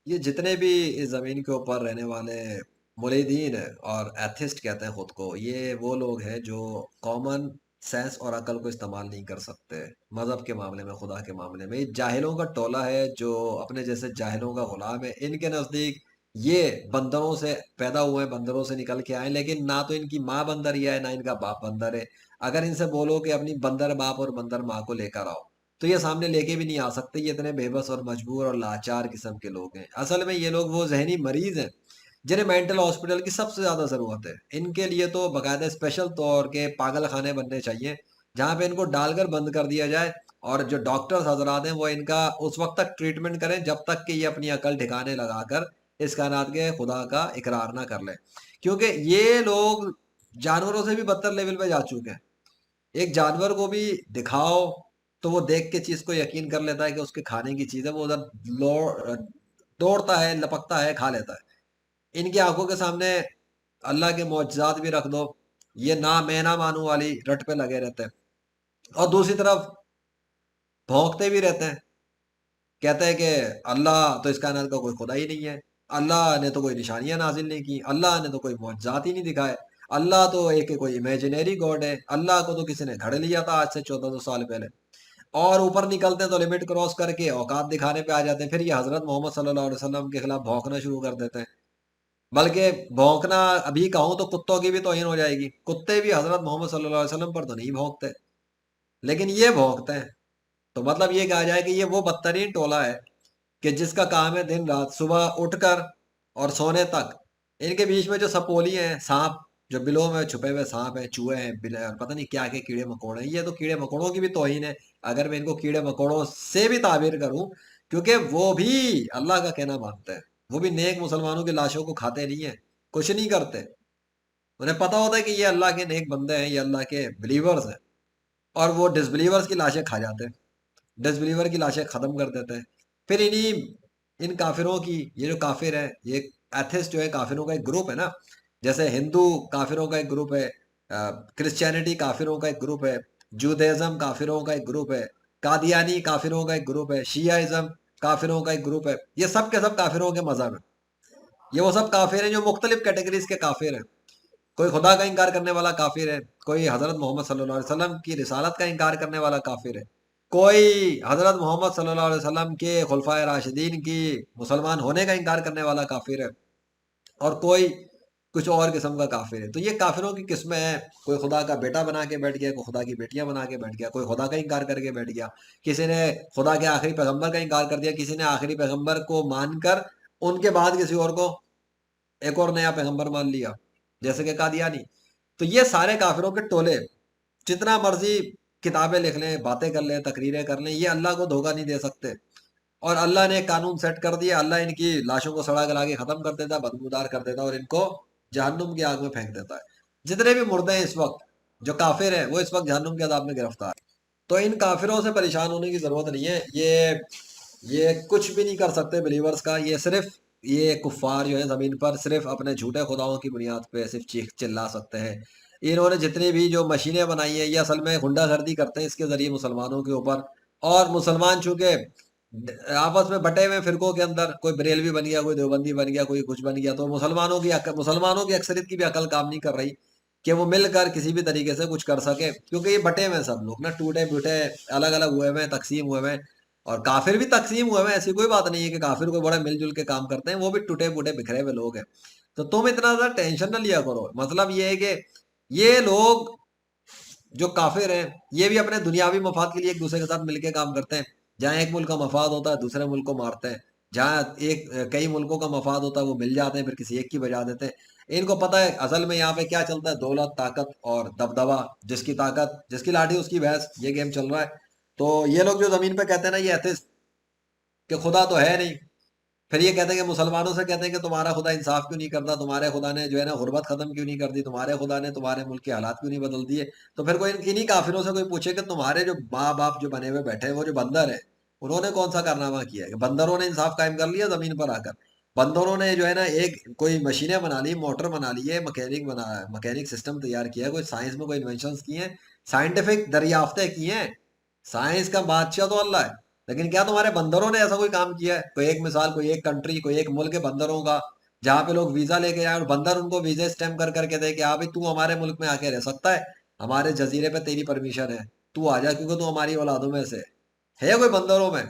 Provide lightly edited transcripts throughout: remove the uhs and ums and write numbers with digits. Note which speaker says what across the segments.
Speaker 1: یہ جتنے بھی اس زمین کے اوپر رہنے والے ملحدین اور ایتھسٹ کہتے ہیں خود کو، یہ وہ لوگ ہیں جو کامن سینس اور عقل کو استعمال نہیں کر سکتے مذہب کے معاملے میں، خدا کے معاملے میں۔ یہ جاہلوں کا ٹولہ ہے جو اپنے جیسے جاہلوں کا غلام ہے۔ ان کے نزدیک یہ بندروں سے پیدا ہوئے ہیں، بندروں سے نکل کے آئے، لیکن نہ تو ان کی ماں بندر ہی ہے، نہ ان کا باپ بندر ہے۔ اگر ان سے بولو کہ اپنی بندر باپ اور بندر ماں کو لے کر آؤ، تو یہ سامنے لے کے بھی نہیں آ سکتے۔ یہ اتنے بے بس اور مجبور اور لاچار قسم کے لوگ ہیں۔ اصل میں یہ لوگ وہ ذہنی مریض ہیں جنہیں مینٹل ہاسپٹل کی سب سے زیادہ ضرورت ہے۔ ان کے لیے تو باقاعدہ اسپیشل طور کے پاگل خانے بننے چاہیے، جہاں پہ ان کو ڈال کر بند کر دیا جائے، اور جو ڈاکٹرز حضرات ہیں وہ ان کا اس وقت تک ٹریٹمنٹ کریں جب تک کہ یہ اپنی عقل ٹھکانے لگا کر اس کائنات کے خدا کا اقرار نہ کر لیں۔ کیونکہ یہ لوگ جانوروں سے بھی بدتر لیول پہ جا چکے ہیں۔ ایک جانور کو بھی دکھاؤ تو وہ دیکھ کے چیز کو یقین کر لیتا ہے کہ اس کے کھانے کی چیز ہے، وہ ادھر دوڑتا ہے، لپکتا ہے، کھا لیتا ہے۔ ان کی آنکھوں کے سامنے اللہ کے معجزات بھی رکھ دو، یہ نہ میں نہ مانوں والی رٹ پہ لگے رہتے ہیں، اور دوسری طرف بھونکتے بھی رہتے ہیں، کہتے ہیں کہ اللہ تو اس کائنات کا کوئی خدا ہی نہیں ہے، اللہ نے تو کوئی نشانیاں نازل نہیں کی، اللہ نے تو کوئی معجزات ہی نہیں دکھائے، اللہ تو ایک کوئی امیجنری گاڈ ہے، اللہ کو تو کسی نے گھڑ لیا تھا آج سے 1400 سال پہلے۔ اور اوپر نکلتے ہیں تو لمٹ کراس کر کے اوقات دکھانے پہ آ جاتے ہیں، پھر یہ حضرت محمد صلی اللہ علیہ وسلم کے خلاف بھونکنا شروع کر دیتے ہیں۔ بلکہ بھونکنا ابھی کہوں تو کتوں کی بھی توہین ہو جائے گی، کتے بھی حضرت محمد صلی اللہ علیہ وسلم پر تو نہیں بھونکتے، لیکن یہ بھونکتے ہیں۔ تو مطلب یہ کہا جائے کہ یہ وہ بدترین ٹولہ ہے کہ جس کا کام ہے دن رات صبح اٹھ کر اور سونے تک ان کے بیچ میں جو سپولی ہیں، سانپ، جو بلوں میں چھپے ہوئے سانپ ہیں، چوہے ہیں، پتہ نہیں کیا کہ کیڑے مکوڑے ہیں، یہ تو کیڑے مکوڑوں کی بھی توہین ہے اگر میں ان کو کیڑے مکوڑوں سے بھی تعبیر کروں، کیونکہ وہ بھی اللہ کا کہنا مانتے ہیں۔ وہ بھی نیک مسلمانوں کی لاشوں کو کھاتے نہیں ہیں، کچھ نہیں کرتے۔ انہیں پتا ہوتا ہے کہ یہ اللہ کے نیک بندے ہیں، یہ اللہ کے بلیورز ہیں، اور وہ ڈس بلیورز کی لاشیں کھا جاتے ہیں، ڈس بلیور کی لاشیں ختم کر دیتے ہیں۔ پھر ان کافروں کی، یہ جو کافر ہے، یہ ایتھسٹ جو ہے کافروں کا ایک گروپ ہے نا، جیسے ہندو کافروں کا ایک گروپ ہے، کرسچینٹی کافروں کا ایک گروپ ہے، جودیزم کافروں کا ایک گروپ ہے، قادیانی کافروں کا ایک گروپ ہے، شیعہ کافروں کا ایک گروپ ہے۔ یہ سب کے سب کافروں کے مذہب ہیں۔ یہ وہ سب کافر ہیں جو مختلف کیٹیگریز کے کافر ہیں۔ کوئی خدا کا انکار کرنے والا کافر ہے، کوئی حضرت محمد صلی اللہ علیہ وسلم کی رسالت کا انکار کرنے والا کافر ہے، کوئی حضرت محمد صلی اللہ علیہ وسلم کے خلفائے راشدین کی مسلمان ہونے کا انکار کرنے والا کافر ہے، اور کوئی کچھ اور قسم کا کافر ہے۔ تو یہ کافروں کی قسمیں ہیں۔ کوئی خدا کا بیٹا بنا کے بیٹھ گیا، کوئی خدا کی بیٹیاں بنا کے بیٹھ گیا، کوئی خدا کا انکار کر کے بیٹھ گیا، کسی نے خدا کے آخری پیغمبر کا انکار کر دیا، کسی نے آخری پیغمبر کو مان کر ان کے بعد کسی اور کو ایک اور نیا پیغمبر مان لیا، جیسے کہ قادیانی۔ تو یہ سارے کافروں کے ٹولے جتنا مرضی کتابیں لکھ لیں، باتیں کر لیں، تقریریں کر لیں، یہ اللہ کو دھوکہ نہیں دے سکتے۔ اور اللہ نے ایک قانون سیٹ کر دیا، اللہ ان کی لاشوں کو سڑا گلا کے ختم کر دیتا، بدبودار کر دیتا، اور ان کو جہنم کی آگ میں پھینک دیتا ہے۔ جتنے بھی مردے ہیں اس وقت جو کافر ہیں، وہ اس وقت جہنم کے عذاب میں گرفتار ہیں۔ تو ان کافروں سے پریشان ہونے کی ضرورت نہیں ہے، یہ کچھ بھی نہیں کر سکتے بلیورز کا۔ یہ صرف یہ کفار جو ہے زمین پر صرف اپنے جھوٹے خداؤں کی بنیاد پہ صرف چیخ چلا سکتے ہیں۔ انہوں نے جتنی بھی جو مشینیں بنائی ہیں، یہ اصل میں غنڈہ گردی کرتے ہیں اس کے ذریعے مسلمانوں کے اوپر۔ اور مسلمان چونکہ آپس میں بٹے ہوئے فرقوں کے اندر، کوئی بریلوی بن گیا، کوئی دیوبندی بن گیا، کوئی کچھ بن گیا، تو مسلمانوں کی اکثریت کی بھی عقل کام نہیں کر رہی کہ وہ مل کر کسی بھی طریقے سے کچھ کر سکے، کیونکہ یہ بٹے ہوئے ہیں سب لوگ نا، ٹوٹے پھوٹے، الگ الگ ہوئے ہوئے ہیں، تقسیم ہوئے ہوئے ہیں۔ اور کافر بھی تقسیم ہوئے ہوئے ہیں، ایسی کوئی بات نہیں ہے کہ کافر کو بڑے مل جل کے کام کرتے ہیں، وہ بھی ٹوٹے پھوٹے بکھرے ہوئے لوگ ہیں۔ تو تم اتنا زیادہ ٹینشن نہ لیا کرو۔ مطلب یہ ہے کہ یہ لوگ جو کافر ہیں، یہ بھی اپنے دنیاوی مفاد کے لیے ایک دوسرے کے ساتھ مل کے کام کرتے ہیں۔ جہاں ایک ملک کا مفاد ہوتا ہے دوسرے ملک کو مارتے ہیں، جہاں کئی ملکوں کا مفاد ہوتا ہے وہ مل جاتے ہیں، پھر کسی ایک کی بجا دیتے ہیں۔ ان کو پتہ ہے اصل میں یہاں پہ کیا چلتا ہے، دولت، طاقت اور دبدبا، جس کی طاقت، جس کی لاٹھی اس کی بھینس، یہ گیم چل رہا ہے۔ تو یہ لوگ جو زمین پہ کہتے ہیں نا، یہ ایتھسٹ، کہ خدا تو ہے نہیں، پھر یہ کہتے ہیں کہ مسلمانوں سے کہتے ہیں کہ تمہارا خدا انصاف کیوں نہیں کرتا، تمہارے خدا نے جو ہے نا غربت ختم کیوں نہیں کر دی، تمہارے خدا نے تمہارے ملک کے حالات کیوں نہیں بدل دیے۔ تو پھر کوئی انہی کافروں سے کوئی پوچھے کہ تمہارے جو ماں باپ جو بنے ہوئے بیٹھے ہیں، وہ جو بندر ہیں، انہوں نے کون سا کارنامہ کیا ہے کہ بندروں نے انصاف قائم کر لیا زمین پر آ کر؟ بندروں نے جو ہے نا ایک کوئی مشینیں بنا لی، موٹر بنا لی ہے، مکینک سسٹم تیار کیا ہے، کوئی سائنس میں کوئی انوینشنز کی ہیں، سائنٹیفک دریافتیں کی ہیں۔ سائنس کا بادشاہ تو اللہ ہے، لیکن کیا تمہارے بندروں نے ایسا کوئی کام کیا ہے؟ کوئی ایک مثال، کوئی ایک کنٹری، کوئی ایک ملک کے بندروں کا، جہاں پہ لوگ ویزا لے کے جائیں اور بندر ان کو ویزے اسٹیمپ کر کر کے دے کہ ہاں بھائی تو ہمارے ملک میں آ کے رہ سکتا ہے، ہمارے جزیرے پہ تیری پرمیشن ہے، تو آ جا کیونکہ تو ہماری اولادوں میں سے ہے کوئی بندروں میں؟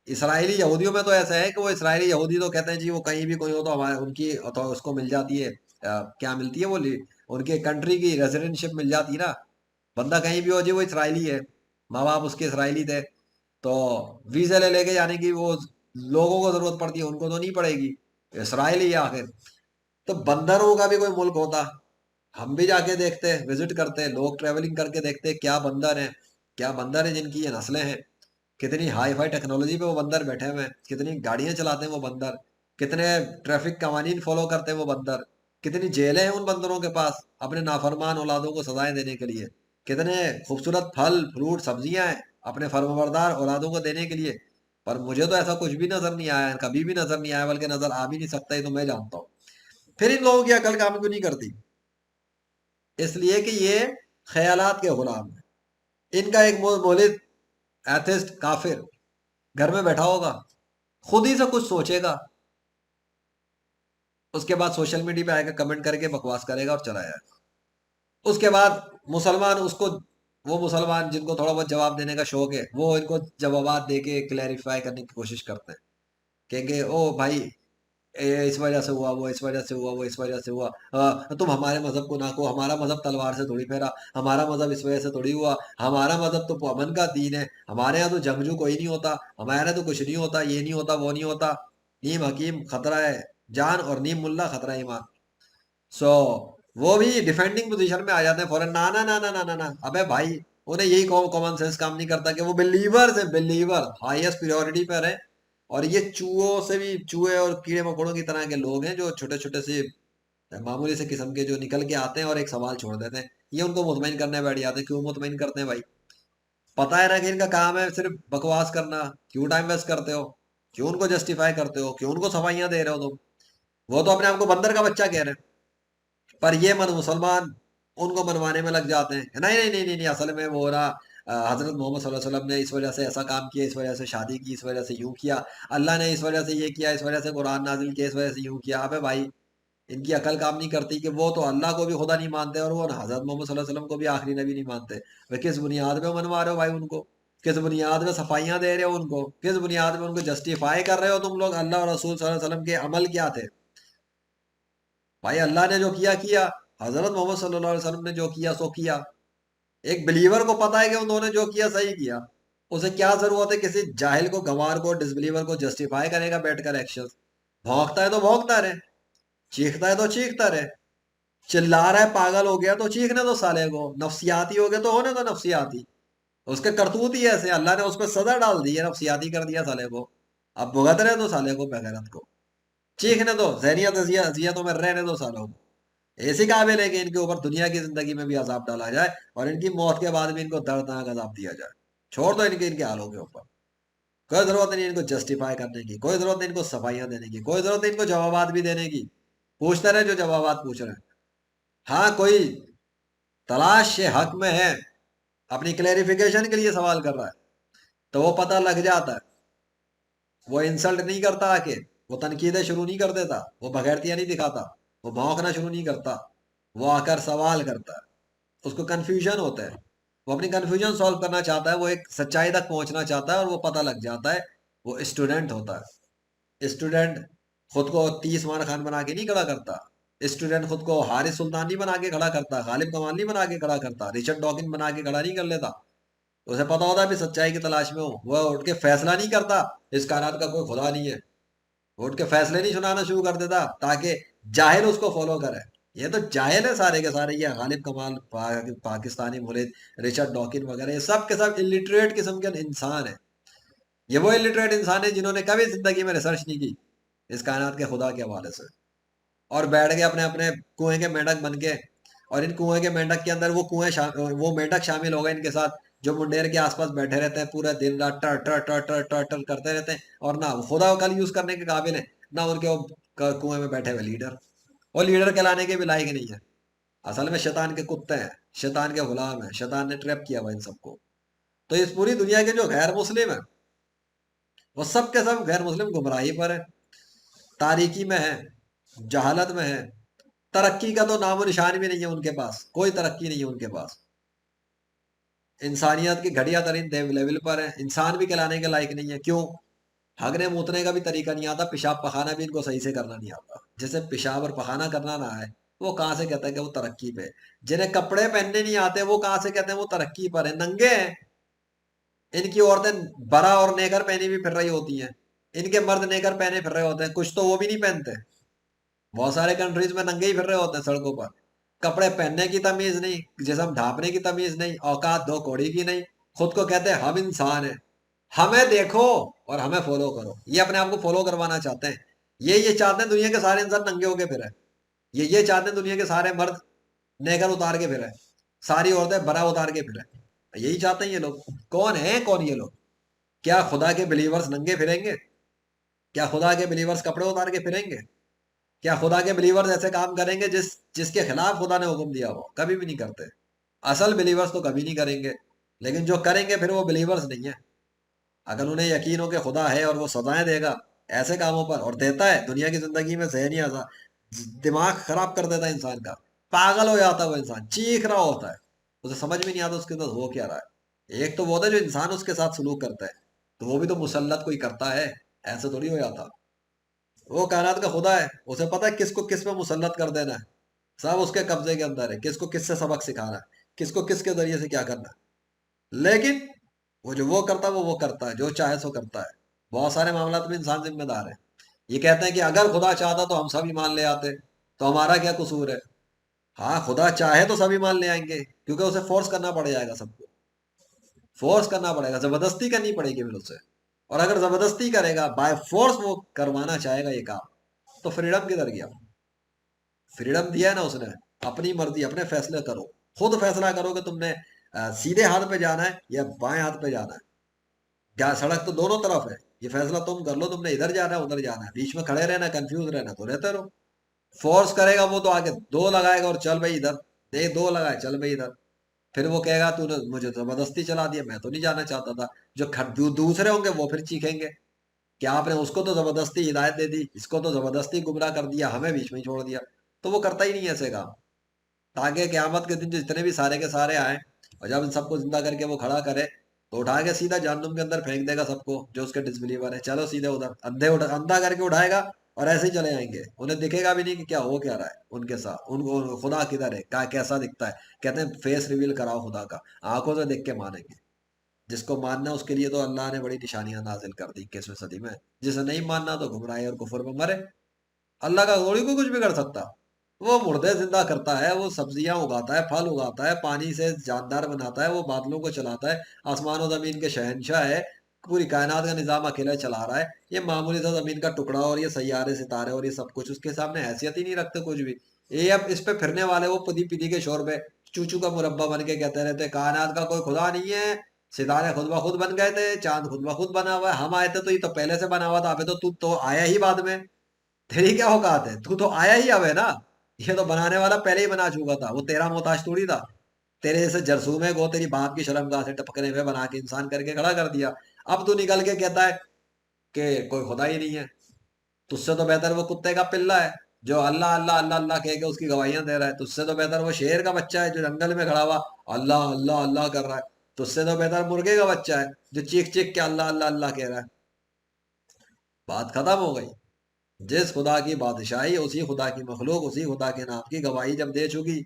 Speaker 1: اسرائیلی یہودیوں میں تو ایسا ہے کہ وہ اسرائیلی یہودی تو کہتے ہیں جی وہ کہیں بھی کوئی ہو تو ہمارے ان کی تو اس کو مل جاتی ہے، کیا ملتی ہے وہ ان کے کنٹری کی ریزیڈنٹشپ مل جاتی ہے نا، بندہ کہیں بھی ہو جی وہ اسرائیلی ہے، ماں باپ اس کے اسرائیلی تھے، تو ویزے لے لے کے جانے کی وہ لوگوں کو ضرورت پڑتی ہے، ان کو تو نہیں پڑے گی، اسرائیلی ہے آخر۔ تو بندروں کا بھی کوئی ملک ہوتا، ہم بھی جا کے دیکھتے، وزٹ کرتے، لوگ ٹریولنگ کر کے دیکھتے کیا بندر ہیں، کیا بندر ہیں جن کی یہ نسلیں ہیں، کتنی ہائی فائی ٹیکنالوجی پہ وہ بندر بیٹھے ہوئے ہیں، کتنی گاڑیاں چلاتے ہیں وہ بندر، کتنے ٹریفک قوانین فالو کرتے ہیں وہ بندر، کتنی جیلیں ہیں ان بندروں کے پاس اپنے نافرمان اولادوں کو سزائیں دینے کے لیے، کتنے خوبصورت پھل فروٹ سبزیاں ہیں اپنے فرمانبردار اولادوں کو دینے کے لیے۔ پر مجھے تو ایسا کچھ بھی نظر نہیں آیا، کبھی بھی نظر نہیں آیا، بلکہ نظر آ بھی نہیں سکتا، یہ تو میں جانتا ہوں۔ پھر ان لوگوں کی عقل کام کیوں نہیں کرتی؟ اس لیے کہ یہ خیالات کے غلام ہیں۔ ان کا ایک مولد ایتھسٹ کافر گھر میں بیٹھا ہوگا، خود ہی سے کچھ سوچے گا، اس کے بعد سوشل میڈیا پہ آئے گا، کمنٹ کر کے بکواس کرے گا اور چلا جائے گا۔ اس کے بعد مسلمان اس کو، وہ مسلمان جن کو تھوڑا بہت جواب دینے کا شوق ہے، وہ ان کو جوابات دے کے کلیریفائی کرنے کی کوشش کرتے ہیں، کہیں گے او بھائی اس وجہ سے ہوا، وہ اس وجہ سے ہوا، وہ اس وجہ سے ہوا، تم ہمارے مذہب کو نہ کو، ہمارا مذہب تلوار سے تھوڑی پھیرا، ہمارا مذہب اس وجہ سے تھوڑی ہوا، ہمارا مذہب تو امن کا دین ہے، ہمارے یہاں تو جنگجو کوئی نہیں ہوتا، ہمارے یہاں تو کچھ نہیں ہوتا، یہ نہیں ہوتا، وہ نہیں ہوتا، نیم حکیم خطرہ ہے جان اور نیم ملا خطرہ ہے ایمان۔ سو وہ بھی ڈیفینڈنگ پوزیشن میں آ جاتے ہیں فوراً، نا نا نا نا نا نا نا، ابے بھائی انہیں یہی کامن سینس کام نہیں کرتا کہ وہ بلیورز ہیں، بلیور ہائیسٹ پریورٹی پر ہیں، اور یہ چوہوں سے بھی، چوہے اور کیڑے مکوڑوں کی طرح کے لوگ ہیں جو چھوٹے چھوٹے سے معمولی سے قسم کے جو نکل کے آتے ہیں اور ایک سوال چھوڑ دیتے ہیں، یہ ان کو مطمئن کرنے بیٹھ جاتے ہیں۔ کیوں مطمئن کرتے ہیں بھائی؟ پتا ہے نا کہ ان کا کام ہے صرف بکواس کرنا، کیوں ٹائم ویسٹ کرتے ہو؟ کیوں ان کو جسٹیفائی کرتے ہو؟ کیوں ان کو صفائیاں دے رہے ہو تم؟ وہ تو اپنے آپ کو بندر کا بچہ کہہ رہے ہیں، پر یہ مسلمان ان کو منوانے میں لگ جاتے ہیں، نہیں نہیں نہیں نہیں نہیں، اصل میں وہ رہا حضرت محمد صلی اللہ علیہ وسلم نے اس وجہ سے ایسا کام کیا، اس وجہ سے شادی کی، اس وجہ سے یوں کیا، اللہ نے اس وجہ سے یہ کیا، اس وجہ سے قرآن نازل کیا، اس وجہ سے یوں کیا۔ ابے بھائی ان کی عقل کام نہیں کرتی کہ وہ تو اللہ کو بھی خدا نہیں مانتے اور وہ حضرت محمد صلی اللہ علیہ وسلم کو بھی آخری نبی نہیں مانتے، وہ کس بنیاد پہ منوا رہے ہو بھائی ان کو؟ کس بنیاد پہ صفائیاں دے رہے ہو ان کو؟ کس بنیاد پہ ان کو جسٹیفائی کر رہے ہو تم لوگ؟ اللہ اور رسول صلی اللہ علیہ وسلم کے عمل کیا تھے بھائی؟ اللہ نے جو کیا کیا، حضرت محمد صلی اللہ علیہ وسلم نے جو کیا سو کیا۔ ایک بلیور کو پتا ہے کہ انہوں نے جو کیا صحیح کیا، اسے کیا ضرورت ہے کسی جاہل کو، گوار کو، ڈس بلیور کو جسٹیفائی کرے گا بیٹھ کر ایکشن؟ بھونکتا ہے تو بھونکتا رہے، چیختا ہے تو چیختا رہے، چلا رہا ہے پاگل ہو گیا تو چیخنے دو سالے کو، نفسیاتی ہو گیا تو ہونے دو نفسیاتی، اس کے کرتوت ہی ایسے، اللہ نے اس پہ سزا ڈال دی ہے، نفسیاتی کر دیا سالے کو، اب بھگت رہے دو سالے کو، بغیرت کو، چیخنے دو، ذہنیت اذیتوں میں رہنے دو سالوں کو۔ ایسی قابل ہے کہ ان کے اوپر دنیا کی زندگی میں بھی عذاب ڈالا جائے اور ان کی موت کے بعد بھی ان کو دردناک عذاب دیا جائے، چھوڑ دو ان کے حالوں کے اوپر، کوئی ضرورت نہیں ان کو جسٹیفائی کرنے کی، کوئی ضرورت نہیں ان کو صفائیاں دینے کی، کوئی ضرورت نہیں ان کو جوابات بھی دینے کی، پوچھتے رہے جو جوابات پوچھ رہے ہیں۔ ہاں کوئی تلاش حق میں ہے، اپنی کلیریفیکیشن کے لیے سوال کر رہا ہے تو وہ پتہ لگ جاتا ہے، وہ انسلٹ نہیں کرتا، آ کے وہ تنقیدیں شروع نہیں کر دیتا، وہ بغیرتیاں نہیں دکھاتا، وہ بھونکنا شروع نہیں کرتا، وہ آ کر سوال کرتا ہے، اس کو کنفیوژن ہوتا ہے، وہ اپنی کنفیوژن سالو کرنا چاہتا ہے، وہ ایک سچائی تک پہنچنا چاہتا ہے اور وہ پتہ لگ جاتا ہے۔ وہ اسٹوڈنٹ ہوتا ہے، اسٹوڈنٹ خود کو 30 مان خان بنا کے نہیں کھڑا کرتا، اسٹوڈنٹ خود کو حارث سلطان نہیں بنا کے کھڑا کرتا، غالب کمال نہیں بنا کے کھڑا کرتا، رچرڈ ڈاکن بنا کے کھڑا نہیں کر لیتا، اسے پتا ہوتا ہے بھی سچائی کی تلاش میں ہوں، وہ اٹھ کے فیصلہ نہیں کرتا اس کائنات کا کوئی خدا نہیں ہے، وہ اٹھ کے فیصلے نہیں سنانا شروع کر دیتا تاکہ جاہل اس کو فالو کرے۔ یہ تو جاہل ہے سارے کے سارے، یہ غالب کمال، پاکستانی مولد، رچرڈ ڈاکن وغیرہ، یہ سب کے سب الٹریٹ قسم کے انسان ہیں۔ یہ وہ الٹریٹ انسان ہیں جنہوں نے کبھی زندگی میں ریسرچ نہیں کی اس کائنات کے خدا کے حوالے سے، اور بیٹھ گئے اپنے اپنے کنویں کے مینڈک بن کے، اور ان کنویں کے مینڈک کے اندر وہ مینڈک شامل ہو گئے ان کے ساتھ جو منڈیر کے آس پاس بیٹھے رہتے ہیں پورے دن رات، ٹر ٹر ٹر ٹر ٹر ٹر کرتے رہتے ہیں، اور نہ خدا و کل یوز کرنے کے قابل ہیں، نہ ان کے کنویں میں بیٹھے ہوئے لیڈر، اور لیڈر کہلانے کے بھی لائق نہیں ہے، اصل میں شیطان کے کتے ہیں، شیطان کے غلام ہیں، شیطان نے ٹریپ کیا ہوا ان سب کو۔ تو اس پوری دنیا کے جو غیر مسلم ہیں وہ سب کے سب غیر مسلم گمراہی پر ہے، تاریکی میں ہے، جہالت میں ہے، ترقی کا تو نام و نشان بھی نہیں ہے ان کے پاس، کوئی ترقی نہیں ہے ان کے پاس، انسانیت کی گھٹیا ترین لیول پر ہے، انسان بھی کہلانے کے لائق نہیں ہے۔ کیوں؟ ہگنے موتنے کا بھی طریقہ نہیں آتا، پیشاب پخانا بھی ان کو صحیح سے کرنا نہیں آتا، جسے پیشاب اور پخانا کرنا نہ آئے وہ کہاں سے کہتا ہے کہ وہ ترقی پہ؟ جنہیں کپڑے پہننے نہیں آتے وہ کہاں سے کہتے ہیں وہ ترقی پر ہے؟ ننگے ہیں، ان کی عورتیں برا اور نیکر پہنی بھی پھر رہی ہوتی ہیں، ان کے مرد نیکر پہنے پھر رہے ہوتے ہیں، کچھ تو وہ بھی نہیں پہنتے، بہت سارے کنٹریز میں ننگے ہی پھر رہے ہوتے ہیں سڑکوں پر، کپڑے پہننے کی تمیز نہیں، جسم ڈھانپنے کی تمیز نہیں، اوقات دو کوڑی کی نہیں، خود کو کہتے ہیں ہم انسان ہیں، ہمیں دیکھو اور ہمیں فالو کرو، یہ اپنے آپ کو فالو کروانا چاہتے ہیں، یہ چاہتے ہیں دنیا کے سارے انسان ننگے ہو کے پھرے، یہ چاہتے ہیں دنیا کے سارے مرد نیکر اتار کے پھرے، ساری عورتیں برا اتار کے پھرے، یہی چاہتے ہیں یہ لوگ۔ کون ہیں کون یہ لوگ؟ کیا خدا کے بلیورز ننگے پھریں گے؟ کیا خدا کے بلیورز کپڑے اتار کے پھریں گے؟ کیا خدا کے بلیورز ایسے کام کریں گے جس کے خلاف خدا نے حکم دیا ہو؟ کبھی بھی نہیں کرتے، اصل بلیورز تو کبھی نہیں کریں گے، لیکن جو کریں گے پھر وہ بلیورز نہیں ہیں۔ اگر انہیں یقین ہو کہ خدا ہے اور وہ سزائیں دے گا ایسے کاموں پر، اور دیتا ہے، دنیا کی زندگی میں ذہنی دماغ خراب کر دیتا ہے انسان کا، پاگل ہو جاتا ہے وہ انسان، چیخ رہا ہوتا ہے، اسے سمجھ میں نہیں آتا اس کے ساتھ ہو کیا رہا ہے۔ ایک تو وہ ہوتا ہے جو انسان اس کے ساتھ سلوک کرتا ہے، تو وہ بھی تو مسلط کوئی کرتا ہے، ایسے تھوڑی ہو جاتا، وہ کائنات کا خدا ہے، اسے پتا ہے کس کو کس پہ مسلط کر دینا ہے، سب اس کے قبضے کے اندر ہے، کس کو کس سے سبق سکھانا ہے، کس کو کس کے ذریعے سے کیا کرنا ہے، لیکن وہ کرتا ہے، وہ کرتا ہے، جو چاہے سو کرتا ہے۔ بہت سارے معاملات میں انسان ذمہ دار ہے، یہ کہتے ہیں کہ اگر خدا چاہتا تو ہم سب ایمان لے آتے، تو ہمارا کیا قصور ہے؟ ہاں خدا چاہے تو سب ایمان لے آئیں گے، کیونکہ اسے فورس کرنا پڑ جائے گا، سب کو فورس کرنا پڑے گا، زبردستی کرنی پڑے گی پھر اسے، اور اگر زبردستی کرے گا، بائی فورس وہ کروانا چاہے گا یہ کام، تو فریڈم کدھر گیا؟ فریڈم دیا ہے نا اس نے، اپنی مرضی، اپنے فیصلے کرو، خود فیصلہ کرو کہ تم نے سیدھے ہاتھ پہ جانا ہے یا بائیں ہاتھ پہ جانا ہے، کیا سڑک تو دونوں طرف ہے، یہ فیصلہ تم کر لو، تم نے ادھر جانا ہے ادھر جانا ہے، بیچ میں کھڑے رہنا، کنفیوز رہنا تو رہتے رہو، فورس کرے گا وہ تو آگے دو لگائے گا اور چل بھائی ادھر، دے دو لگائے چل بھائی ادھر، پھر وہ کہے گا تو نے مجھے زبردستی چلا دیا، میں تو نہیں جانا چاہتا تھا، جو دوسرے ہوں گے وہ پھر چیخیں گے کہ آپ نے اس کو تو زبردستی ہدایت دے دی، اس کو تو زبردستی گمراہ کر دیا، ہمیں بیچ میں ہی چھوڑ دیا، تو وہ کرتا ہی نہیں ایسے کام، تاکہ قیامت کے دن جتنے بھی سارے کے سارے آئیں اور جب ان سب کو زندہ کر کے وہ کھڑا کرے تو اٹھا کے سیدھا جہنم کے اندر پھینک دے گا سب کو جو اس کے ڈسبلیور ہے، چلو سیدھے ادھر، اندھا کر کے اٹھائے گا اور ایسے ہی چلے جائیں گے، انہیں دکھے گا بھی نہیں کہ کیا ہو کیا رہا ہے ان کے ساتھ، ان کو خدا کدھر ہے، کیسا دکھتا ہے، کہتے ہیں فیس ریویل کراؤ خدا کا، آنکھوں سے دیکھ کے مانیں گے، جس کو ماننا ہے اس کے لیے تو اللہ نے بڑی نشانیاں نازل کر دی 21ویں صدی میں، جسے نہیں ماننا تو گمراہی اور کفر میں مرے، اللہ کا گوڑی کو کچھ بھی کر سکتا، وہ مردے زندہ کرتا ہے، وہ سبزیاں اگاتا ہے، پھل اگاتا ہے، پانی سے جاندار بناتا ہے، وہ بادلوں کو چلاتا ہے، آسمان و زمین کے شہنشاہ ہے، پوری کائنات کا نظام اکیلا چلا رہا ہے، یہ معمولی سا زمین کا ٹکڑا اور یہ سیارے ستارے اور یہ سب کچھ اس کے سامنے حیثیت ہی نہیں رکھتے کچھ بھی، یہ اب اس پہ پھرنے والے وہ پدی پدی کے شور پہ چوچو کا مربع بن کے کہتے رہتے کائنات کا کوئی خدا نہیں ہے، ستارے خود بخود بن گئے تھے، چاند خود بخود بنا ہوا ہے، ہم آئے تھے تو یہ تو پہلے سے بنا ہوا تھا، ابھی تو آیا ہی بعد میں، تیری کیا اوقات ہے، تو آیا ہی اب ہے نا، یہ تو بنانے والا پہلے ہی بنا چکا تھا، وہ تیرا محتاج تھوڑی تھا، تیرے جیسے جرسومے کو تیری باپ کی شرمگاہ سے ٹپکنے ہوئے بنا کے انسان کر کے کھڑا کر دیا، اب تو نکل کے کہتا ہے کہ کوئی خدا ہی نہیں ہے، تجھ سے تو بہتر وہ کتے کا پلہ ہے جو اللہ اللہ اللہ اللہ کہہ کے اس کی گواہیاں دے رہا ہے، تجھ سے تو بہتر وہ شیر کا بچہ ہے جو جنگل میں کھڑا ہوا اللہ اللہ اللہ کر رہا ہے، تجھ سے تو بہتر مرغے کا بچہ ہے جو چیخ چیخ کے اللہ اللہ اللہ کہہ رہا ہے، بات ختم ہو گئی، جس خدا کی بادشاہی، اسی خدا کی مخلوق، اسی خدا کے نام کی گواہی جب دے چکی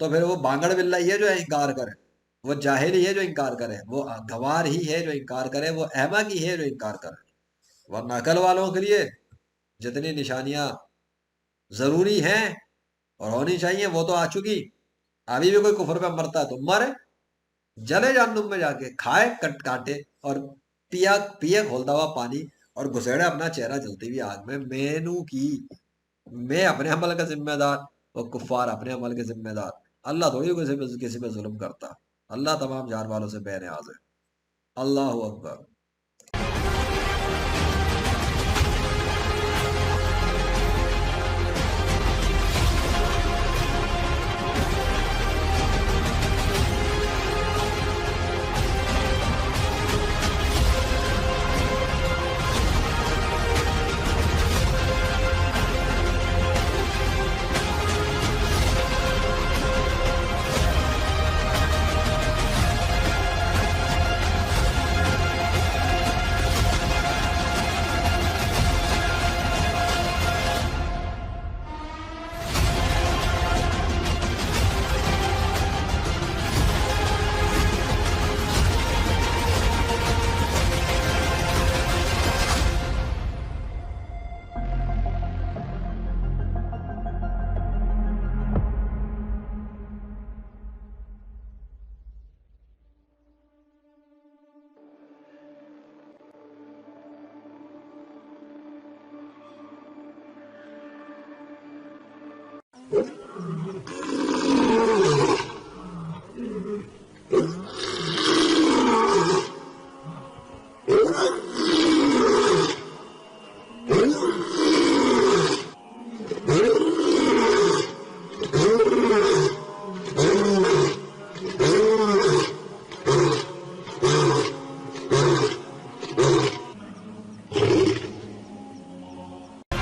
Speaker 1: تو پھر وہ بانگڑ بلّا ہی ہے جو انکار کرے، وہ جاہل ہی ہے جو انکار کرے، وہ گوار ہی ہے جو انکار کرے، وہ احمق ہی ہے جو انکار کرے، ورنہ عقل والوں کے لیے جتنی نشانیاں ضروری ہیں اور ہونی چاہیے وہ تو آ چکی، ابھی بھی کوئی کفر پہ مرتا ہے تو مرے، جلے جہنم میں جا کے، کھائے کاٹے اور پیے کھولتا ہوا پانی اور گھسیڑے اپنا چہرہ جلتی ہوئی آگ میں، مینو کی میں اپنے عمل کا ذمہ دار اور کفار اپنے عمل کے ذمہ دار، اللہ تھوڑی کسی پہ ظلم کرتا، اللہ تمام جان والوں سے بے نیاز ہے، اللہ اکبر۔